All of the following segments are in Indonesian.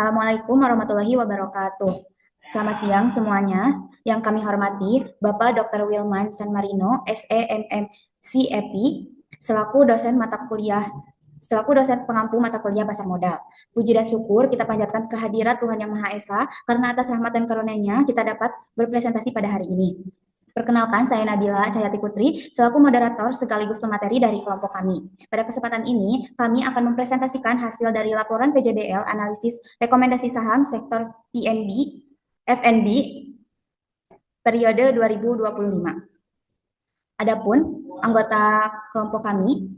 Assalamualaikum warahmatullahi wabarakatuh. Selamat siang semuanya. Yang kami hormati Bapak Dr. Wilman San Marino, SEMM CEPI, selaku dosen pengampu mata kuliah pasar modal. Puji dan syukur kita panjatkan kehadirat Tuhan Yang Maha Esa karena atas rahmat dan karunia-Nya kita dapat berpresentasi pada hari ini. Perkenalkan, saya Nabila Cahyati Putri, selaku moderator sekaligus pemateri dari kelompok kami. Pada kesempatan ini, kami akan mempresentasikan hasil dari laporan PJDL analisis rekomendasi saham sektor PNB, FNB, periode 2025. Adapun anggota kelompok kami,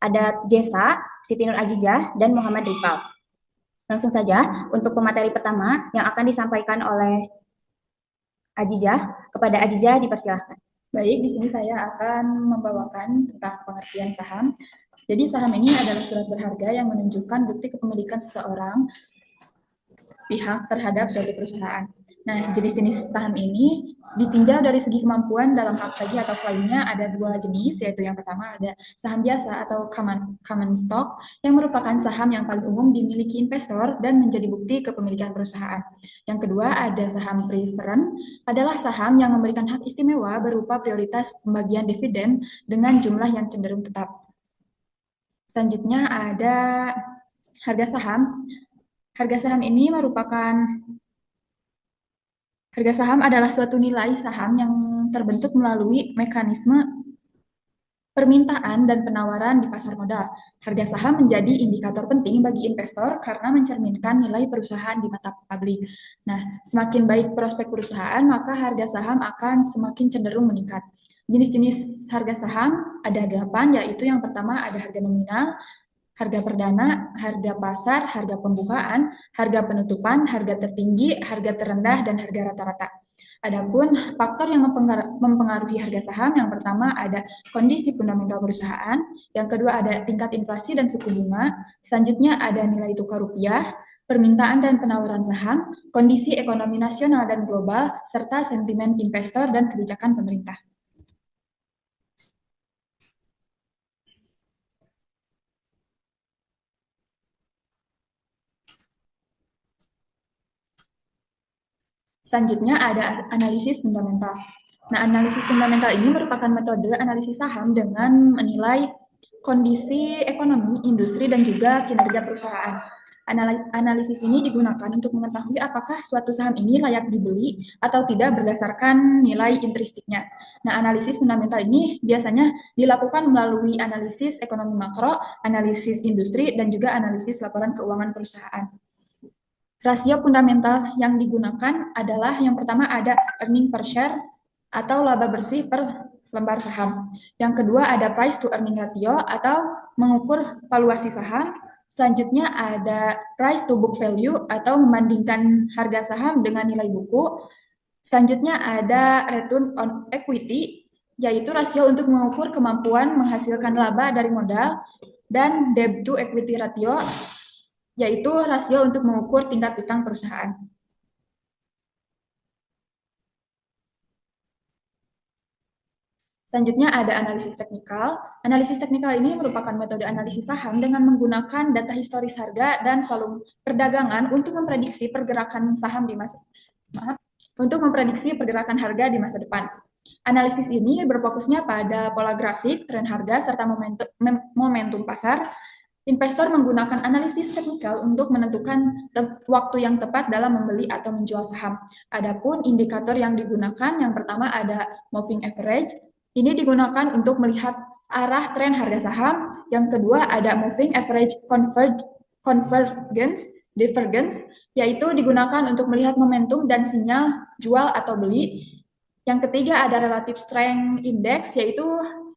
ada Jesa, Siti Nur Ajijah, dan Muhammad Ripal. Langsung saja, untuk pemateri pertama yang akan disampaikan oleh Ajijah, kepada Ajijah dipersilahkan. Baik, di sini saya akan membawakan tentang pengertian saham. Jadi saham ini adalah surat berharga yang menunjukkan bukti kepemilikan seseorang pihak terhadap suatu perusahaan. Nah, jenis-jenis saham ini ditinjau dari segi kemampuan dalam hak tagih atau klaimnya ada dua jenis, yaitu yang pertama ada saham biasa atau common stock yang merupakan saham yang paling umum dimiliki investor dan menjadi bukti kepemilikan perusahaan. Yang kedua ada saham preferred, adalah saham yang memberikan hak istimewa berupa prioritas pembagian dividen dengan jumlah yang cenderung tetap. Selanjutnya ada harga saham. Harga saham adalah suatu nilai saham yang terbentuk melalui mekanisme permintaan dan penawaran di pasar modal. Harga saham menjadi indikator penting bagi investor karena mencerminkan nilai perusahaan di mata publik. Nah, semakin baik prospek perusahaan, maka harga saham akan semakin cenderung meningkat. Jenis-jenis harga saham ada 8, yaitu yang pertama ada harga nominal, harga perdana, harga pasar, harga pembukaan, harga penutupan, harga tertinggi, harga terendah, dan harga rata-rata. Adapun faktor yang mempengaruhi harga saham, yang pertama ada kondisi fundamental perusahaan, yang kedua ada tingkat inflasi dan suku bunga, selanjutnya ada nilai tukar rupiah, permintaan dan penawaran saham, kondisi ekonomi nasional dan global, serta sentimen investor dan kebijakan pemerintah. Selanjutnya ada analisis fundamental. Nah, analisis fundamental ini merupakan metode analisis saham dengan menilai kondisi ekonomi, industri, dan juga kinerja perusahaan. Analisis ini digunakan untuk mengetahui apakah suatu saham ini layak dibeli atau tidak berdasarkan nilai intrinstiknya. Nah, analisis fundamental ini biasanya dilakukan melalui analisis ekonomi makro, analisis industri, dan juga analisis laporan keuangan perusahaan. Rasio fundamental yang digunakan adalah yang pertama ada earning per share atau laba bersih per lembar saham. Yang kedua ada price to earning ratio atau mengukur valuasi saham. Selanjutnya ada price to book value atau membandingkan harga saham dengan nilai buku. Selanjutnya ada return on equity, yaitu rasio untuk mengukur kemampuan menghasilkan laba dari modal, dan debt to equity ratio, yaitu rasio untuk mengukur tingkat utang perusahaan. Selanjutnya ada analisis teknikal. Analisis teknikal ini merupakan metode analisis saham dengan menggunakan data historis harga dan volume perdagangan untuk memprediksi pergerakan saham untuk memprediksi pergerakan harga di masa depan. Analisis ini berfokusnya pada pola grafik, tren harga, serta momentum pasar. Investor menggunakan analisis teknikal untuk menentukan waktu yang tepat dalam membeli atau menjual saham. Adapun indikator yang digunakan, yang pertama ada moving average. Ini digunakan untuk melihat arah tren harga saham. Yang kedua ada moving average divergence, yaitu digunakan untuk melihat momentum dan sinyal jual atau beli. Yang ketiga ada relative strength index, yaitu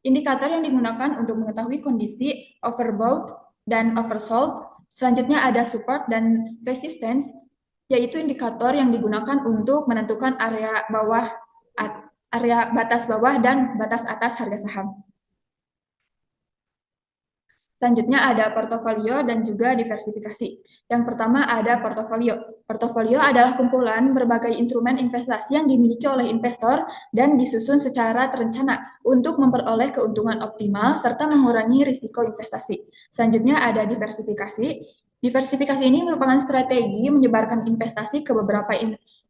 indikator yang digunakan untuk mengetahui kondisi overbought dan oversold. Selanjutnya ada support dan resistance, yaitu indikator yang digunakan untuk menentukan area batas bawah dan batas atas harga saham. Selanjutnya ada portofolio dan juga diversifikasi. Yang pertama ada portofolio. Portofolio adalah kumpulan berbagai instrumen investasi yang dimiliki oleh investor dan disusun secara terencana untuk memperoleh keuntungan optimal serta mengurangi risiko investasi. Selanjutnya ada diversifikasi. Diversifikasi ini merupakan strategi menyebarkan investasi ke beberapa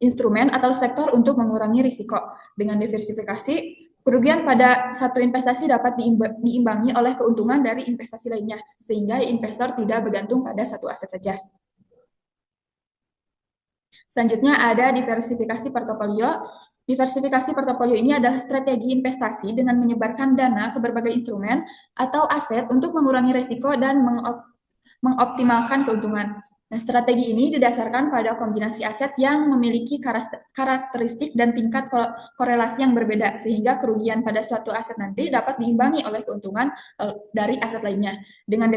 instrumen atau sektor untuk mengurangi risiko. Dengan diversifikasi, kerugian pada satu investasi dapat diimbangi oleh keuntungan dari investasi lainnya, sehingga investor tidak bergantung pada satu aset saja. Selanjutnya ada diversifikasi portofolio. Diversifikasi portofolio ini adalah strategi investasi dengan menyebarkan dana ke berbagai instrumen atau aset untuk mengurangi risiko dan mengoptimalkan keuntungan. Nah, strategi ini didasarkan pada kombinasi aset yang memiliki karakteristik dan tingkat korelasi yang berbeda, sehingga kerugian pada suatu aset nanti dapat diimbangi oleh keuntungan dari aset lainnya. Dengan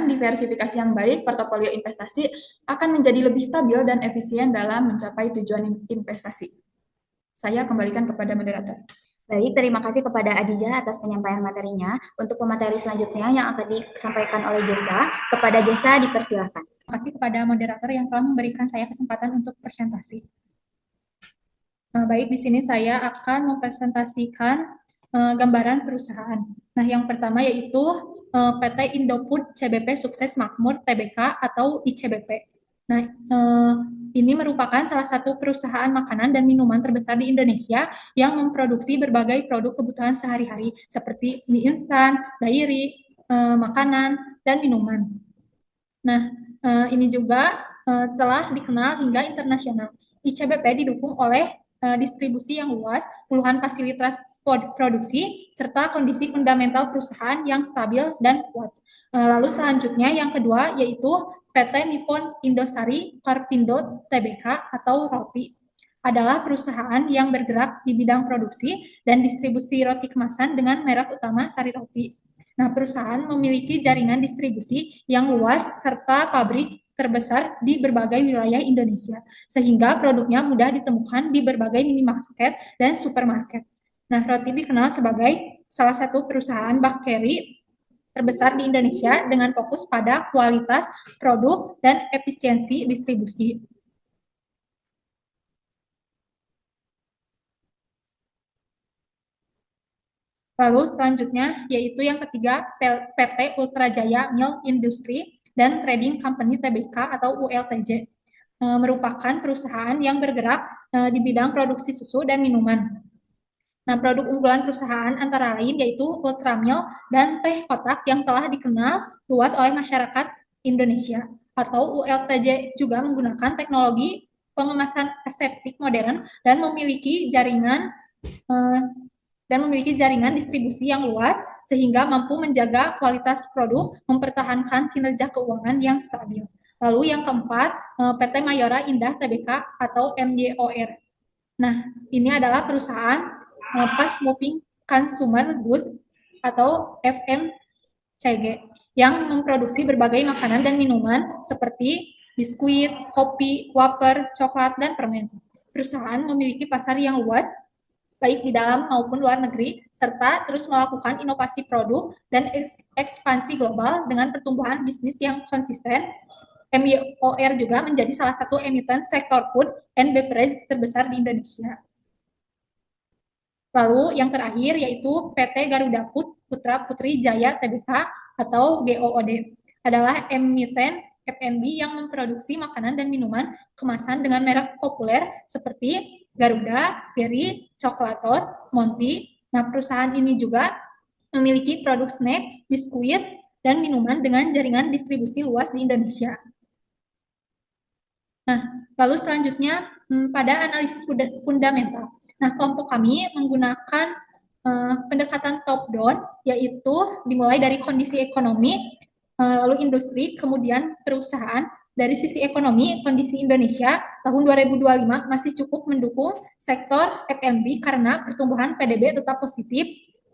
diversifikasi yang baik, portofolio investasi akan menjadi lebih stabil dan efisien dalam mencapai tujuan investasi. Saya kembalikan kepada moderator. Baik, terima kasih kepada Ajijah atas penyampaian materinya. Untuk pemateri selanjutnya yang akan disampaikan oleh Jessa, kepada Jessa dipersilahkan. Terima kasih kepada moderator yang telah memberikan saya kesempatan untuk presentasi. Baik, di sini saya akan mempresentasikan gambaran perusahaan. Nah, yang pertama yaitu PT Indofood CBP Sukses Makmur Tbk atau ICBP. Nah, ini merupakan salah satu perusahaan makanan dan minuman terbesar di Indonesia yang memproduksi berbagai produk kebutuhan sehari-hari seperti mie instan, dairy, makanan, dan minuman. Nah, ini juga telah dikenal hingga internasional. ICBP didukung oleh distribusi yang luas, puluhan fasilitas produksi, serta kondisi fundamental perusahaan yang stabil dan kuat. Lalu selanjutnya yang kedua yaitu PT Nippon Indosari Korpindo Tbk atau ROPI adalah perusahaan yang bergerak di bidang produksi dan distribusi roti kemasan dengan merek utama Sari Roti. Nah, perusahaan memiliki jaringan distribusi yang luas serta pabrik terbesar di berbagai wilayah Indonesia, sehingga produknya mudah ditemukan di berbagai minimarket dan supermarket. Nah, Roti dikenal sebagai salah satu perusahaan bakteri terbesar di Indonesia dengan fokus pada kualitas produk dan efisiensi distribusi. Lalu selanjutnya yaitu yang ketiga PT Ultrajaya Mill Industry dan Trading Company Tbk atau ULTJ, merupakan perusahaan yang bergerak di bidang produksi susu dan minuman. Nah, produk unggulan perusahaan antara lain yaitu Ultramil dan teh kotak yang telah dikenal luas oleh masyarakat Indonesia. Atau ULTJ juga menggunakan teknologi pengemasan aseptik modern dan memiliki jaringan distribusi yang luas sehingga mampu menjaga kualitas produk, mempertahankan kinerja keuangan yang stabil. Lalu yang keempat, PT Mayora Indah Tbk atau MYOR. Nah, ini adalah perusahaan Fast Moving Consumer Goods atau FMCG yang memproduksi berbagai makanan dan minuman seperti biskuit, kopi, wafer, coklat, dan permen. Perusahaan memiliki pasar yang luas baik di dalam maupun luar negeri, serta terus melakukan inovasi produk dan ekspansi global dengan pertumbuhan bisnis yang konsisten. MYOR juga menjadi salah satu emiten sektor food and beverage terbesar di Indonesia. Lalu yang terakhir yaitu PT Garuda Putra Putri Jaya Tbk atau GOOD adalah emiten F&B yang memproduksi makanan dan minuman kemasan dengan merek populer seperti Garuda, Geri, Coklatos, Monty. Nah, perusahaan ini juga memiliki produk snack, biskuit, dan minuman dengan jaringan distribusi luas di Indonesia. Nah, lalu selanjutnya pada analisis fundamental. Nah, kelompok kami menggunakan pendekatan top-down, yaitu dimulai dari kondisi ekonomi, lalu industri, kemudian perusahaan. Dari sisi ekonomi, kondisi Indonesia tahun 2025 masih cukup mendukung sektor F&B karena pertumbuhan PDB tetap positif,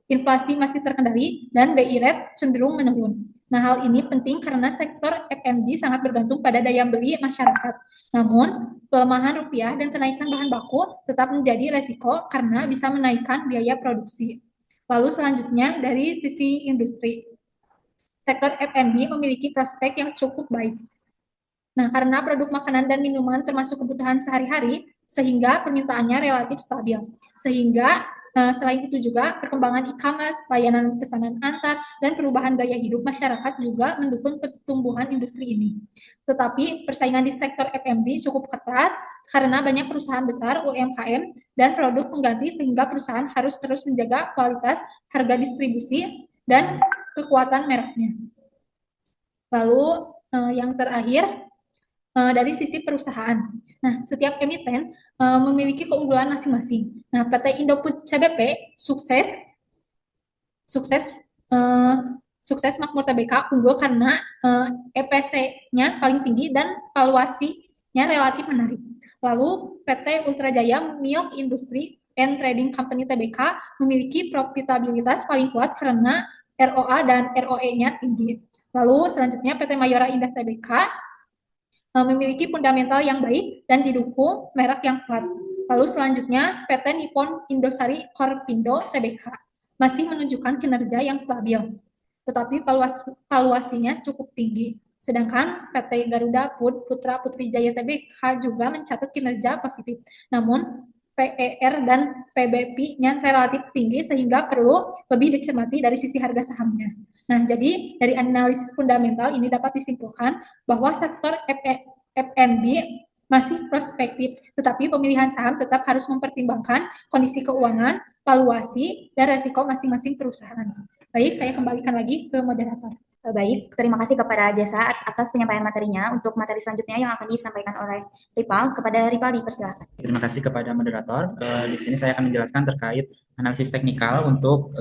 inflasi masih terkendali, dan BI rate cenderung menurun. Nah, hal ini penting karena sektor F&B sangat bergantung pada daya beli masyarakat. Namun, pelemahan rupiah dan kenaikan bahan baku tetap menjadi resiko karena bisa menaikkan biaya produksi. Lalu selanjutnya dari sisi industri. Sektor F&B memiliki prospek yang cukup baik. Nah, karena produk makanan dan minuman termasuk kebutuhan sehari-hari, sehingga permintaannya relatif stabil. Sehingga selain itu juga perkembangan e-commerce, layanan pesanan antar, dan perubahan gaya hidup masyarakat juga mendukung pertumbuhan industri ini. Tetapi persaingan di sektor F&B cukup ketat karena banyak perusahaan besar UMKM dan produk pengganti sehingga perusahaan harus terus menjaga kualitas, harga distribusi, dan kekuatan mereknya. Lalu yang terakhir dari sisi perusahaan. Nah, setiap emiten memiliki keunggulan masing-masing. Nah, PT Indofood CBP sukses eh, sukses Makmur TBK unggul karena EPC-nya paling tinggi dan valuasinya relatif menarik. Lalu PT Ultrajaya Milk Industry and Trading Company TBK memiliki profitabilitas paling kuat karena ROA dan ROE-nya tinggi. Lalu selanjutnya PT Mayora Indah TBK memiliki fundamental yang baik dan didukung merek yang kuat. Lalu selanjutnya PT Nippon Indosari Corpindo TBK masih menunjukkan kinerja yang stabil, tetapi valuasinya cukup tinggi. Sedangkan PT Garuda Food Putra Putri Jaya TBK juga mencatat kinerja positif. Namun PER dan PBP-nya relatif tinggi sehingga perlu lebih dicermati dari sisi harga sahamnya. Nah, jadi dari analisis fundamental ini dapat disimpulkan bahwa sektor F&B masih prospektif, tetapi pemilihan saham tetap harus mempertimbangkan kondisi keuangan, valuasi, dan resiko masing-masing perusahaan. Baik, saya kembalikan lagi ke moderator. Baik, terima kasih kepada Jasa atas penyampaian materinya. Untuk materi selanjutnya yang akan disampaikan oleh Ripal, kepada Ripal dipersilakan. Terima kasih kepada moderator. Di sini saya akan menjelaskan terkait analisis teknikal untuk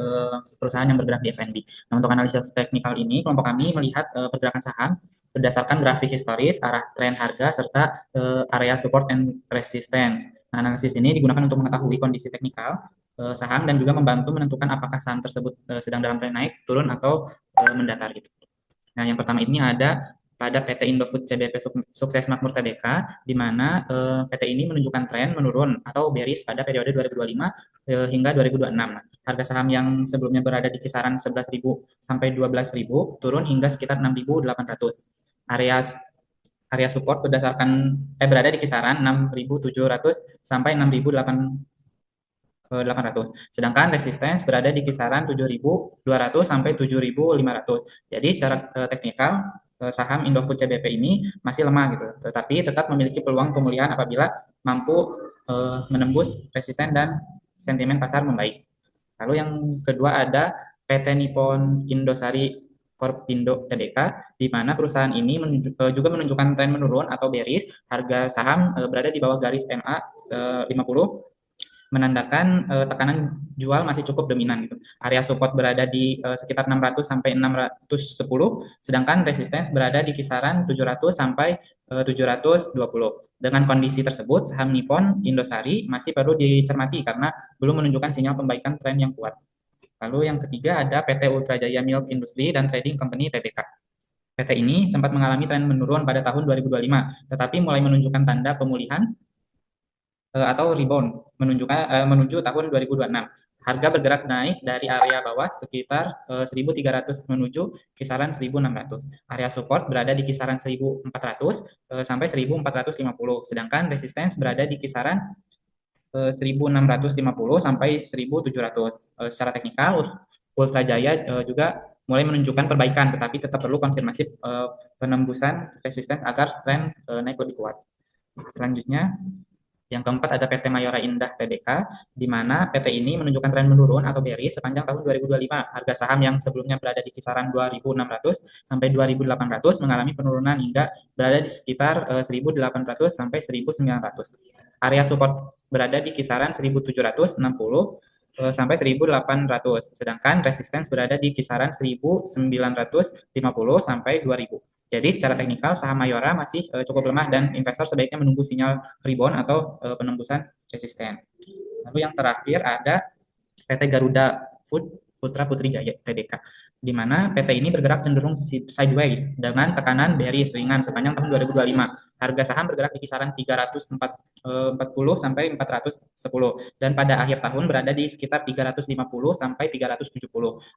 perusahaan yang bergerak di F&B. Nah, untuk analisis teknikal ini, kelompok kami melihat pergerakan saham berdasarkan grafik historis, arah tren harga, serta area support and resistance. Nah, analisis ini digunakan untuk mengetahui kondisi teknikal saham dan juga membantu menentukan apakah saham tersebut sedang dalam tren naik, turun, atau mendatar gitu. Nah, yang pertama ini ada pada PT Indofood CBP Sukses Makmur TBK, di mana PT ini menunjukkan tren menurun atau bearish pada periode 2025 hingga 2026. Harga saham yang sebelumnya berada di kisaran 11.000 sampai 12.000 turun hingga sekitar 6.800. Area support berada di kisaran 6.700 sampai 6.800. Sedangkan resistance berada di kisaran 7.200 sampai 7.500. Jadi secara teknikal saham Indofood CBP ini masih lemah gitu, tetapi tetap memiliki peluang pemulihan apabila mampu menembus resisten dan sentimen pasar membaik. Lalu yang kedua ada PT Nippon Indosari Corpindo TBK, di mana perusahaan ini juga menunjukkan tren menurun atau bearish. Harga saham berada di bawah garis MA 50, menandakan tekanan jual masih cukup dominan gitu. Area support berada di sekitar 600 sampai 610, sedangkan resistance berada di kisaran 700 sampai 720. Dengan kondisi tersebut, saham Nippon Indosari masih perlu dicermati karena belum menunjukkan sinyal pembaikan tren yang kuat. Lalu yang ketiga ada PT Ultrajaya Milk Industry dan Trading Company TBK. PT ini sempat mengalami tren menurun pada tahun 2025, tetapi mulai menunjukkan tanda pemulihan atau rebound menuju tahun 2026. Harga bergerak naik dari area bawah sekitar 1.300 menuju kisaran 1.600. Area support berada di kisaran 1.400 sampai 1.450, sedangkan resistance berada di kisaran 1.650 sampai 1.700. Secara teknikal, Ultrajaya juga mulai menunjukkan perbaikan, tetapi tetap perlu konfirmasi penembusan resisten agar tren naik lebih kuat. Selanjutnya, yang keempat ada PT Mayora Indah TBK, di mana PT ini menunjukkan tren menurun atau bearish sepanjang tahun 2025. Harga saham yang sebelumnya berada di kisaran 2.600 sampai 2.800 mengalami penurunan hingga berada di sekitar 1.800 sampai 1.900. Area support berada di kisaran 1.760 sampai 1.800, sedangkan resistance berada di kisaran 1.950 sampai 2.000. Jadi secara teknikal saham Mayora masih cukup lemah dan investor sebaiknya menunggu sinyal rebound atau penembusan resisten. Lalu yang terakhir ada PT Garuda Food Putra Putri Jaya TBK, di mana PT ini bergerak cenderung sideways dengan tekanan bearish ringan sepanjang tahun 2025. Harga saham bergerak di kisaran 340 sampai 410 dan pada akhir tahun berada di sekitar 350 sampai 370.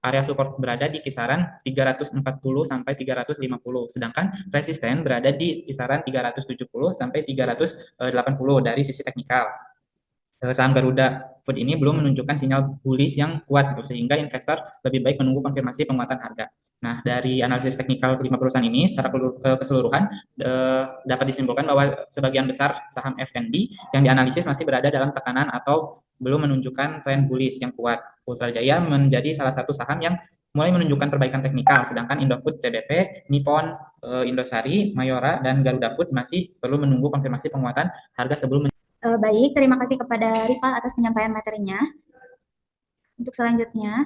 Area support berada di kisaran 340 sampai 350, sedangkan resisten berada di kisaran 370 sampai 380 dari sisi teknikal. saham Garuda Food ini belum menunjukkan sinyal bullish yang kuat gitu, sehingga investor lebih baik menunggu konfirmasi penguatan harga. Nah, dari analisis teknikal kelima perusahaan ini secara keseluruhan dapat disimpulkan bahwa sebagian besar saham FNB yang dianalisis masih berada dalam tekanan atau belum menunjukkan tren bullish yang kuat. Ultra Jaya menjadi salah satu saham yang mulai menunjukkan perbaikan teknikal, sedangkan Indofood CBP, Nippon, Indosari, Mayora, dan Garuda Food masih perlu menunggu konfirmasi penguatan harga sebelum. Baik, terima kasih kepada Rival atas penyampaian materinya. Untuk selanjutnya,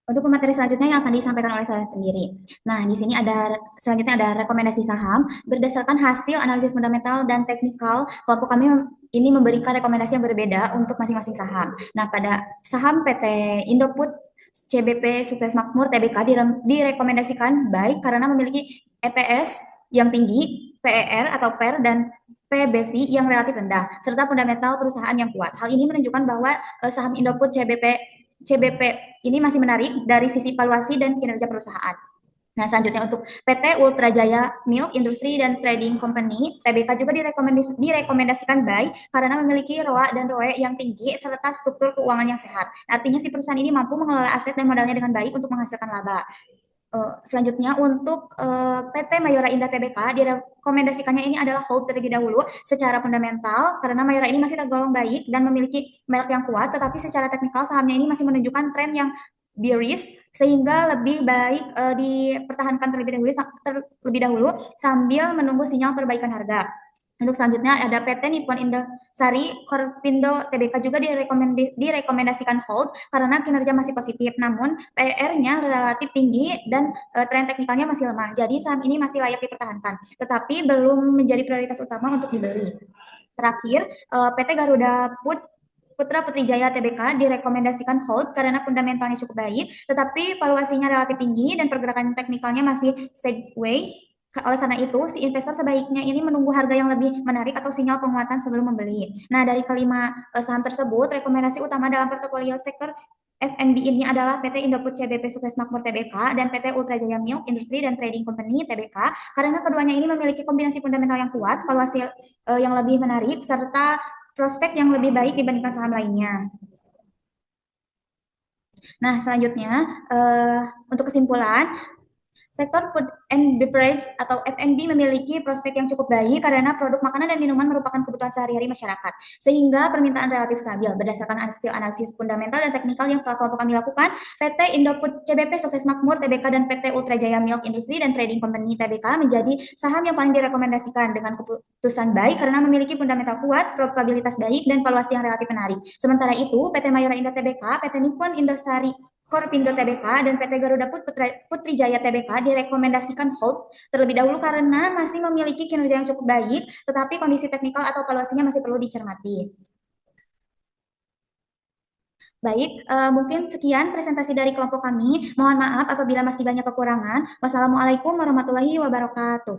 untuk pemateri selanjutnya yang akan disampaikan oleh saya sendiri. Nah, di sini selanjutnya ada rekomendasi saham. Berdasarkan hasil analisis fundamental dan teknikal, kelompok kami ini memberikan rekomendasi yang berbeda untuk masing-masing saham. Nah, pada saham PT Indofood CBP Sukses Makmur Tbk direkomendasikan baik karena memiliki EPS yang tinggi, PER atau PER, dan PBV yang relatif rendah, serta fundamental perusahaan yang kuat. Hal ini menunjukkan bahwa saham Indofood CBP ini masih menarik dari sisi valuasi dan kinerja perusahaan. Nah, selanjutnya untuk PT Ultra Jaya Milk Industry dan Trading Company, TBK juga direkomendasikan baik karena memiliki ROA dan ROE yang tinggi serta struktur keuangan yang sehat. Artinya si perusahaan ini mampu mengelola aset dan modalnya dengan baik untuk menghasilkan laba. Selanjutnya untuk PT Mayora Indah Tbk direkomendasikannya ini adalah hold terlebih dahulu secara fundamental karena Mayora ini masih tergolong baik dan memiliki merek yang kuat, tetapi secara teknikal sahamnya ini masih menunjukkan tren yang bearish sehingga lebih baik dipertahankan terlebih dahulu sambil menunggu sinyal perbaikan harga. Untuk selanjutnya ada PT Nippon Indosari Korpindo Tbk juga direkomendasikan hold karena kinerja masih positif, namun PR-nya relatif tinggi dan tren teknikalnya masih lemah. Jadi saham ini masih layak dipertahankan, tetapi belum menjadi prioritas utama untuk dibeli. Terakhir, PT Garuda Putra Putri Jaya Tbk direkomendasikan hold karena fundamentalnya cukup baik, tetapi valuasinya relatif tinggi dan pergerakan teknikalnya masih sideways. Oleh karena itu, si investor sebaiknya ini menunggu harga yang lebih menarik atau sinyal penguatan sebelum membeli. Nah, dari kelima saham tersebut, rekomendasi utama dalam portofolio sektor FNB ini adalah PT Indofood CBP Sukses Makmur Tbk dan PT Ultra Jaya Milk Industry dan Trading Company Tbk karena keduanya ini memiliki kombinasi fundamental yang kuat, valuasi yang lebih menarik, serta prospek yang lebih baik dibandingkan saham lainnya. Nah, selanjutnya untuk kesimpulan, sektor food and beverage atau F&B memiliki prospek yang cukup baik karena produk makanan dan minuman merupakan kebutuhan sehari-hari masyarakat, sehingga permintaan relatif stabil. Berdasarkan hasil analisis fundamental dan teknikal yang telah kelompok kami lakukan, PT Indofood CBP Sukses Makmur Tbk dan PT Ultra Jaya Milk Industry dan Trading Company Tbk menjadi saham yang paling direkomendasikan dengan keputusan baik karena memiliki fundamental kuat, probabilitas baik, dan valuasi yang relatif menarik. Sementara itu, PT Mayora Indah Tbk, PT Nippon Indosari Korpindo Tbk dan PT Garuda Putri Jaya Tbk direkomendasikan hold terlebih dahulu karena masih memiliki kinerja yang cukup baik, tetapi kondisi teknikal atau valuasinya masih perlu dicermati. Baik, mungkin sekian presentasi dari kelompok kami. Mohon maaf apabila masih banyak kekurangan. Wassalamualaikum warahmatullahi wabarakatuh.